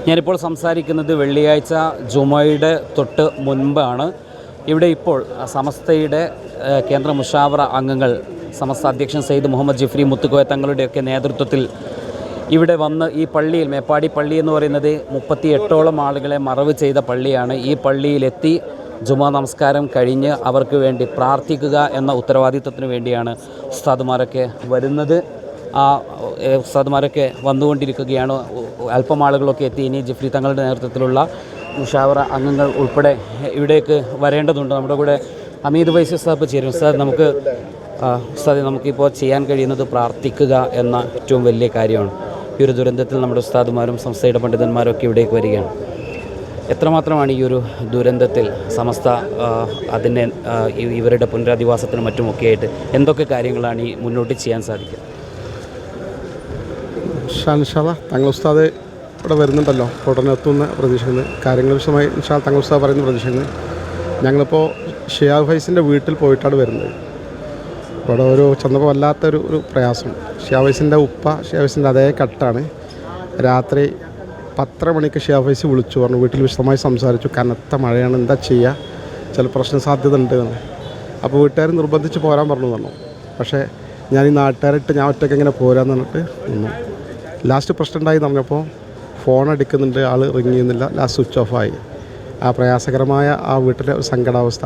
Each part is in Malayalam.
ഞാനിപ്പോൾ സംസാരിക്കുന്നത് വെള്ളിയാഴ്ച ജുമയുടെ തൊട്ട് മുൻപാണ്. ഇവിടെ ഇപ്പോൾ സമസ്തയുടെ കേന്ദ്ര മുഷാവറ അംഗങ്ങൾ, സമസ്ത അധ്യക്ഷൻ സയ്യിദ് മുഹമ്മദ് ജിഫ്രി മുത്തുക്കോയ തങ്ങളുടെയൊക്കെ നേതൃത്വത്തിൽ ഇവിടെ വന്ന് ഈ പള്ളിയിൽ, മേപ്പാടി പള്ളി എന്ന് പറയുന്നത് 38ഓളം ആളുകളെ മറവ് ചെയ്ത പള്ളിയാണ്. ഈ പള്ളിയിലെത്തി ജുമാ നമസ്കാരം കഴിഞ്ഞ് അവർക്ക് വേണ്ടി പ്രാർത്ഥിക്കുക എന്ന ഉത്തരവാദിത്വത്തിന് വേണ്ടിയാണ് ഉസ്താദുമാരൊക്കെ വരുന്നത്. ആ ഉസ്താദുമാരൊക്കെ വന്നുകൊണ്ടിരിക്കുകയാണ്. അല്പം ആളുകളൊക്കെ എത്തി. ഇനി ജിഫ്രി തങ്ങളുടെ നേതൃത്വത്തിലുള്ള മുഷാവറ അംഗങ്ങൾ ഉൾപ്പെടെ ഇവിടേക്ക് വരേണ്ടതുണ്ട്. നമ്മുടെ കൂടെ ഹമീദ് വൈസി സാഹിബ് ചേരും. ഉസ്താദ്, നമുക്കിപ്പോൾ ചെയ്യാൻ കഴിയുന്നത് പ്രാർത്ഥിക്കുക എന്ന ഏറ്റവും വലിയ കാര്യമാണ്. ഈ ഒരു ദുരന്തത്തിൽ നമ്മുടെ ഉസ്താദുമാരും സംസ്ഥയുടെ പണ്ഡിതന്മാരും ഒക്കെ ഇവിടേക്ക് വരികയാണ്. എത്രമാത്രമാണ് ഈ ഒരു ദുരന്തത്തിൽ സമസ്ത അതിനെ ഇവരുടെ പുനരധിവാസത്തിനും മറ്റുമൊക്കെ ആയിട്ട് എന്തൊക്കെ കാര്യങ്ങളാണ് ഈ മുന്നോട്ട് ചെയ്യാൻ സാധിക്കുക? തങ്ങൾ ഉസ്താദ് ഇവിടെ വരുന്നുണ്ടല്ലോ, ഉടനെ എത്തുന്ന പ്രതീക്ഷിക്കുന്നത്. കാര്യങ്ങൾ വിശദമായി തങ്ങൾ ഉസ്താദ് പറയുന്ന പ്രതീക്ഷിക്കുന്നത്. ഞങ്ങളിപ്പോൾ ഷിയാബ് ഫൈസിൻ്റെ വീട്ടിൽ പോയിട്ടാണ് വരുന്നത്. ഇവിടെ ചെന്നപ്പോൾ വല്ലാത്തൊരു പ്രയാസം. ഷിയാബ് ഫൈസിൻ്റെ ഉപ്പ ഷിയാബ് ഫൈസിൻ്റെ അതേ കട്ടാണ്. രാത്രി 10:30 മണിക്ക് ഷിയാബ് ഫൈസ് വിളിച്ചു പറഞ്ഞു, വീട്ടിൽ വിശദമായി സംസാരിച്ചു. കനത്ത മഴയാണ്, എന്താ ചെയ്യുക, ചില പ്രശ്ന സാധ്യത ഉണ്ട് എന്ന്. അപ്പോൾ വീട്ടുകാർ നിർബന്ധിച്ച് പോരാൻ പറഞ്ഞു. പക്ഷേ ഞാൻ ഈ നാട്ടുകാരിട്ട് ഞാൻ ഒറ്റയ്ക്ക് എങ്ങനെ പോരാന്ന് പറഞ്ഞിട്ട് നിന്നു. ലാസ്റ്റ് പ്രശ്നം ഉണ്ടായി എന്ന് പറഞ്ഞപ്പോൾ ഫോൺ അടിക്കുന്നുണ്ട്, ആൾ റിങ് ചെയ്യുന്നില്ല, ലാസ്റ്റ് സ്വിച്ച് ഓഫായി. ആ പ്രയാസകരമായ ആ വീട്ടിലെ ഒരു സങ്കടാവസ്ഥ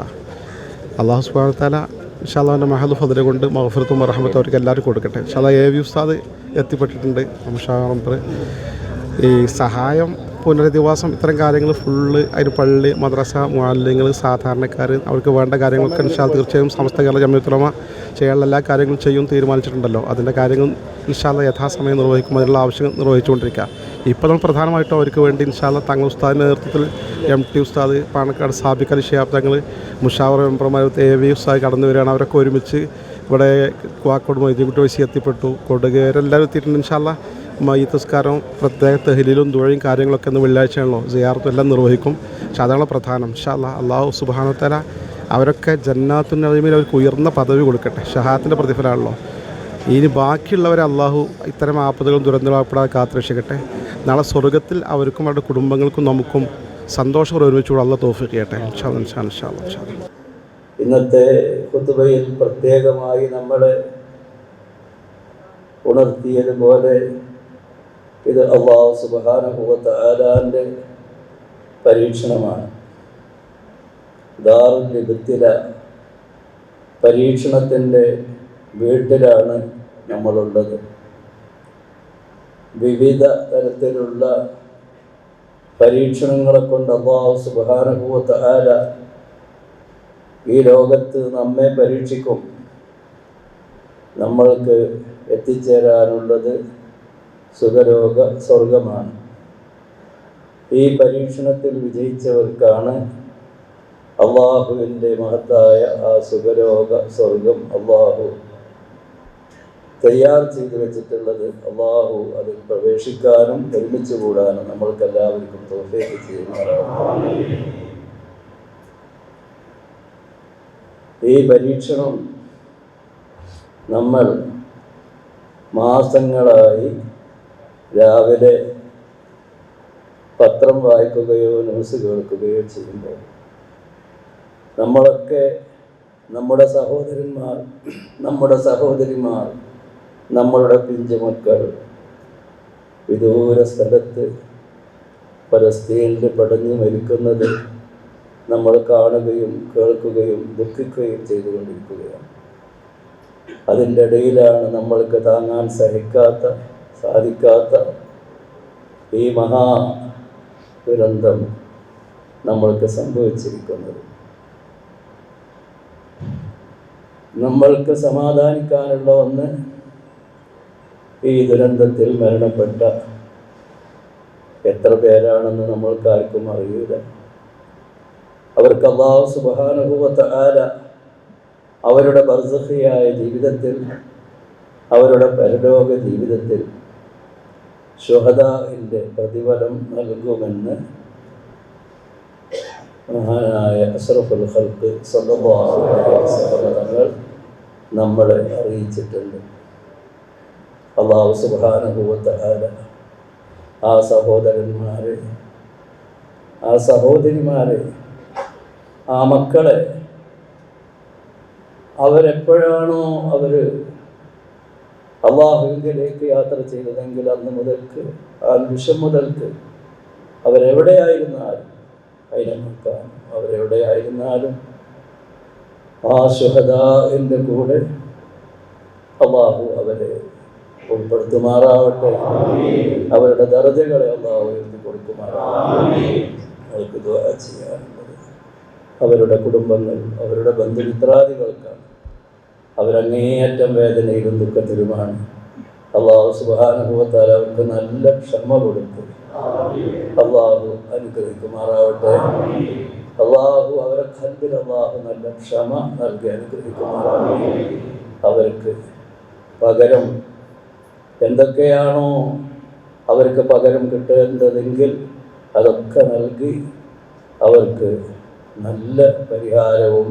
അള്ളാഹു സുബ്ഹാനഹു വ തആല ഇൻഷാ അല്ലാഹ് മഹദ് ഫദ്ല കൊണ്ട് മഗ്ഫിറത്തും റഹ്മത്തും അവർക്ക് എല്ലാവരും കൊടുക്കട്ടെ. ഇൻഷാ അല്ലാഹ് AV ഉസ്താദ് എത്തിപ്പെട്ടിട്ടുണ്ട്. ഈ സഹായം, പുനരധിവാസം, ഇത്തരം കാര്യങ്ങൾ ഫുള്ള് അതിന് പള്ളി, മദ്രസ, മുഅല്ലിങ്ങൾ, സാധാരണക്കാർ, അവർക്ക് വേണ്ട കാര്യങ്ങളൊക്കെ ഇൻഷാ അല്ലാഹ് തീർച്ചയായും സമസ്ത കേരള ജംഇയ്യത്തുൽ ഉലമ ചെയ്യാനുള്ള എല്ലാ കാര്യങ്ങളും ചെയ്യും തീരുമാനിച്ചിട്ടുണ്ടല്ലോ. അതിൻ്റെ കാര്യങ്ങൾ ഇൻഷാ അല്ലാഹ് യഥാസമയം നിർവഹിക്കും. അതിനുള്ള ആവശ്യം നിർവഹിച്ചുകൊണ്ടിരിക്കുക. ഇപ്പോൾ നമ്മൾ പ്രധാനമായിട്ടും അവർക്ക് വേണ്ടി ഇൻഷാ അല്ലാഹ് തങ്ങൾ ഉസ്താദിൻ്റെ നേതൃത്വത്തിൽ MT ഉസ്താദ്, പാണക്കാട് സാബിഖ് അലി ശിഹാബ് തങ്ങൾ, മുഷാവറ മെമ്പർമാർ, AV ഉസ്താദ് കടന്നു വരികയാണ്. അവരൊക്കെ ഒരുമിച്ച് ഇവിടെ കുവാക്കോട് മൊയ്തീൻകുട്ടി വൈസി എത്തിപ്പെട്ടു. കൊടുകേരെല്ലാവരും എത്തിയിട്ടുണ്ട്. ഇൻഷാ അല്ലാഹ് മയ്യിത്ത് നിസ്കാരവും പ്രത്യേക തഹ്ലീലും ദുആയും കാര്യങ്ങളൊക്കെ ഇന്ന് വെള്ളിയാഴ്ചയാണല്ലോ, സിയാറത്തും എല്ലാം നിർവഹിക്കും. പക്ഷേ അതാണ് പ്രധാനം. ഇൻഷാ അല്ലാഹ് അല്ലാഹു സുബ്ഹാനഹു വ തആല അവരൊക്കെ ജന്നാത്തുൻ നഈമിൽ അവർക്ക് ഉയർന്ന പദവി കൊടുക്കട്ടെ. ഷഹാദത്തിൻ്റെ പ്രതിഫലമാണല്ലോ. ഇനി ബാക്കിയുള്ളവരെ അള്ളാഹു ഇത്തരം ആപത്തുകളും ദുരന്തപ്പെടാതെ കാത്തുരക്ഷിക്കട്ടെ. നാളെ സ്വർഗ്ഗത്തിൽ അവർക്കും അവരുടെ കുടുംബങ്ങൾക്കും നമുക്കും സന്തോഷം ഒരുമിച്ചുകൂടെ അള്ളാഹ് തൗഫീഖ് ചെയ്യട്ടെ. ഇൻഷാ അല്ലാഹ്. ഇന്നത്തെ ഖുതുബയിൽ പ്രത്യേകമായി നമ്മൾ ഉണർത്തിയതുപോലെ ഇത് അല്ലാഹു സുബ്ഹാനഹു വ തആലാന്റെ പരീക്ഷണമാണ്. ദാറുൽ ഇബ്തില, പരീക്ഷണത്തിൻ്റെ വീട്ടിലാണ് നമ്മളുള്ളത്. വിവിധ തരത്തിലുള്ള പരീക്ഷണങ്ങളെ കൊണ്ട് അല്ലാഹു സുബ്ഹാനഹു വ തആല ഈ ലോകത്ത് നമ്മെ പരീക്ഷിക്കും. നമ്മൾക്ക് എത്തിച്ചേരാനുള്ളത് സുഖലോക സ്വർഗമാണ്. ഈ പരീക്ഷണത്തിൽ വിജയിച്ചവർക്കാണ് അള്ളാഹുവിൻ്റെ മഹത്തായ ആ സുഖലോക സ്വർഗം അള്ളാഹു തയ്യാർ ചെയ്തു വെച്ചിട്ടുള്ളത്. അള്ളാഹു അതിൽ പ്രവേശിക്കാനും ഒരുമിച്ച് കൂടാനും നമ്മൾക്കെല്ലാവർക്കും തൗഫീഖ് ചെയ്യുമാറാകട്ടെ. ഈ പരീക്ഷണം നമ്മൾ മാസങ്ങളായി രാവിലെ പത്രം വായിക്കുകയോ ന്യൂസ് കേൾക്കുകയോ ചെയ്യുമ്പോൾ നമ്മളൊക്കെ നമ്മുടെ സഹോദരന്മാർ, നമ്മുടെ സഹോദരിമാർ, നമ്മളുടെ പിഞ്ചുമക്കൾ വിദൂര സ്ഥലത്ത് പലസ്തീനിൽ പടഞ്ഞു മരിക്കുന്നത് നമ്മൾ കാണുകയും കേൾക്കുകയും ദുഃഖിക്കുകയും ചെയ്തുകൊണ്ടിരിക്കുകയാണ്. അതിൻ്റെ ഇടയിലാണ് നമ്മൾക്ക് താങ്ങാൻ സാധിക്കാത്ത ഈ മഹാ ദുരന്തം നമ്മൾക്ക് സംഭവിച്ചിരിക്കുന്നത്. നമ്മൾക്ക് സമാധാനിക്കാനുള്ള ഒന്ന്, ഈ ദുരന്തത്തിൽ മരണപ്പെട്ട എത്ര പേരാണെന്ന് നമ്മൾക്കാർക്കും അറിയില്ല. അവർക്ക് അല്ലാഹു സുബ്ഹാനഹു വ തആല അവരുടെ ബർസഖിയായ ജീവിതത്തിൽ, അവരുടെ പരലോക ജീവിതത്തിൽ ശുഹദാഇന്റെ പ്രതിഫലം നൽകുമെന്ന് മഹാനായ അഷ്റഫുൽ ഖൽഖ് സ്വല്ലല്ലാഹു അലൈഹി വസല്ലം തങ്ങൾ നമ്മളെ അറിയിച്ചിട്ടുണ്ട്. അല്ലാഹു സുബ്ഹാനഹു വ തആല ആ സഹോദരന്മാരെ, ആ സഹോദരിമാരെ, ആ മക്കളെ അവരെപ്പോഴാണോ അവർ അള്ളാഹുവിലേക്ക് യാത്ര ചെയ്തതെങ്കിൽ അന്ന് മുതൽക്ക്, ആ നിമിഷം മുതൽക്ക് അവരെവിടെയായിരുന്നാലും അതിനേക്കാൻ അവരെവിടെയായിരുന്നാലും ആ ശുഹദാഇന്റെ കൂടെ അള്ളാഹു അവരെ ഉൾപ്പെടുത്തുമാറാവട്ടെ. അവരുടെ ദർജകളെ അള്ളാഹു ഉയർത്തി കൊടുക്കുമാറാവട്ടെ. അവർക്ക് ദുആ ചെയ്യാറുള്ളത് അവരുടെ കുടുംബങ്ങൾ, അവരുടെ ബന്ധുമിത്രാദികൾക്കാണ്. അവരങ്ങേയറ്റം വേദനയിലും ദുഃഖത്തിലുമാണ്. അള്ളാഹു സുബ്ഹാനഹു വ തആല അവർക്ക് നല്ല ക്ഷമ കൊടുത്തു അള്ളാഹു അനുഗ്രഹിക്കുമാറാവട്ടെ. അള്ളാഹു അവരെ ഖൽബിൽ അള്ളാഹു നല്ല ക്ഷമ നൽകി അനുഗ്രഹിക്കുമാറാവട്ടെ. അവർക്ക് പകരം എന്തൊക്കെയാണോ അവർക്ക് പകരം കിട്ടേണ്ടതെങ്കിൽ അതൊക്കെ നൽകി അവർക്ക് നല്ല പരിഹാരവും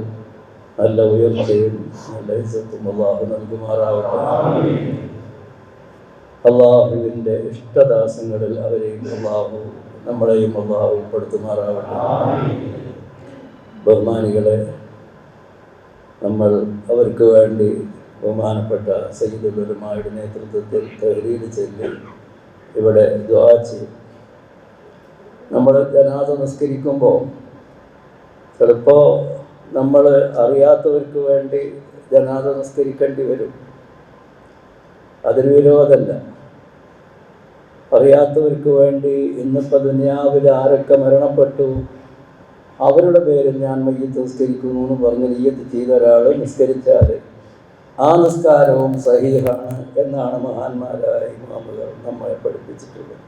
നല്ല ഉയർച്ചയും നല്ല ഇസ്സത്തും അള്ളാഹു നൽകുമാറാവട്ടെ. അള്ളാഹുവിൻ്റെ ഇഷ്ടദാസങ്ങളിൽ അവരെയും അള്ളാഹു നമ്മളെയും അള്ളാഹു ഉൾപ്പെടുത്തുമാറാവട്ടെ. ബഹുമാനികളെ, നമ്മൾ അവർക്ക് വേണ്ടി ബഹുമാനപ്പെട്ട സയ്യിദുൽ ഉലമായുടെ നേതൃത്വത്തിൽ തഹ്ലീൽ ചൊല്ലി ഇവിടെ ദുആ ചെയ്യും. നമ്മൾ ജനാസ നിസ്കരിക്കുമ്പോൾ ചിലപ്പോൾ നമ്മൾ അറിയാത്തവർക്ക് വേണ്ടി ജനാസ നിസ്കരിക്കേണ്ടി വരും. അതിന് വിരോധമല്ല. അറിയാത്തവർക്ക് വേണ്ടി ഇന്നിപ്പോൾ ദുനിയാവിൽ ആരൊക്കെ മരണപ്പെട്ടു അവരുടെ പേരിൽ ഞാൻ മയ്യിത്ത് നിസ്കരിക്കുന്നു എന്ന് പറഞ്ഞ് നിയ്യത്ത് ചെയ്ത ഒരാൾ നിസ്കരിച്ചാൽ ആ നിസ്കാരവും സഹീഹാണ് എന്നാണ് മഹാന്മാരായ ഇമാമുകൾ നമ്മളെ പഠിപ്പിച്ചിട്ടുള്ളത്.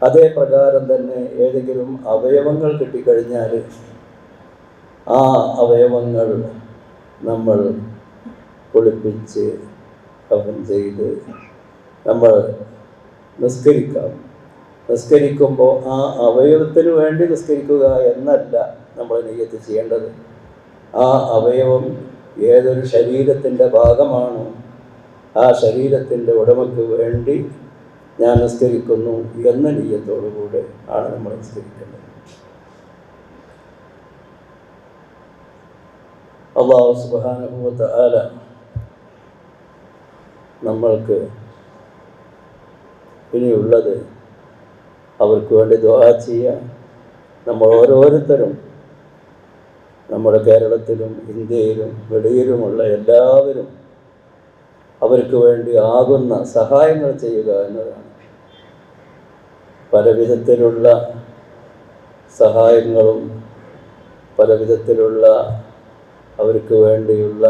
അതേ പ്രകാരം തന്നെ ഏതെങ്കിലും അവയവങ്ങൾ കിട്ടിക്കഴിഞ്ഞാൽ ആ അവയവങ്ങൾ നമ്മൾ കുളിപ്പിച്ച് കഫൻ ചെയ്ത് നമ്മൾ നിസ്കരിക്കാം. നിസ്കരിക്കുമ്പോൾ ആ അവയവത്തിന് വേണ്ടി നിസ്കരിക്കുക എന്നല്ല നമ്മൾ നിയ്യത്ത് ചെയ്യേണ്ടത്. ആ അവയവം ഏതൊരു ശരീരത്തിൻ്റെ ഭാഗമാണോ ആ ശരീരത്തിൻ്റെ ഉടമയ്ക്ക് വേണ്ടി ഞാൻ നിസ്കരിക്കുന്നു എന്ന നിയ്യത്തോടുകൂടെ ആണ് നമ്മൾ നിസ്കരിക്കേണ്ടത്. അല്ലാഹു സുബ്ഹാനഹു വ തആല നമ്മൾക്ക് ഇനിയുള്ളത് അവർക്ക് വേണ്ടി ദുആ ചെയ്യാൻ നമ്മൾ ഓരോരുത്തരും നമ്മുടെ കേരളത്തിലും ഇന്ത്യയിലും വെളിയിലുമുള്ള എല്ലാവരും അവർക്ക് വേണ്ടി ആകുന്ന സഹായങ്ങൾ ചെയ്യുക എന്നതാണ്. പല വിധത്തിലുള്ള സഹായങ്ങളും പല വിധത്തിലുള്ള അവർക്ക് വേണ്ടിയുള്ള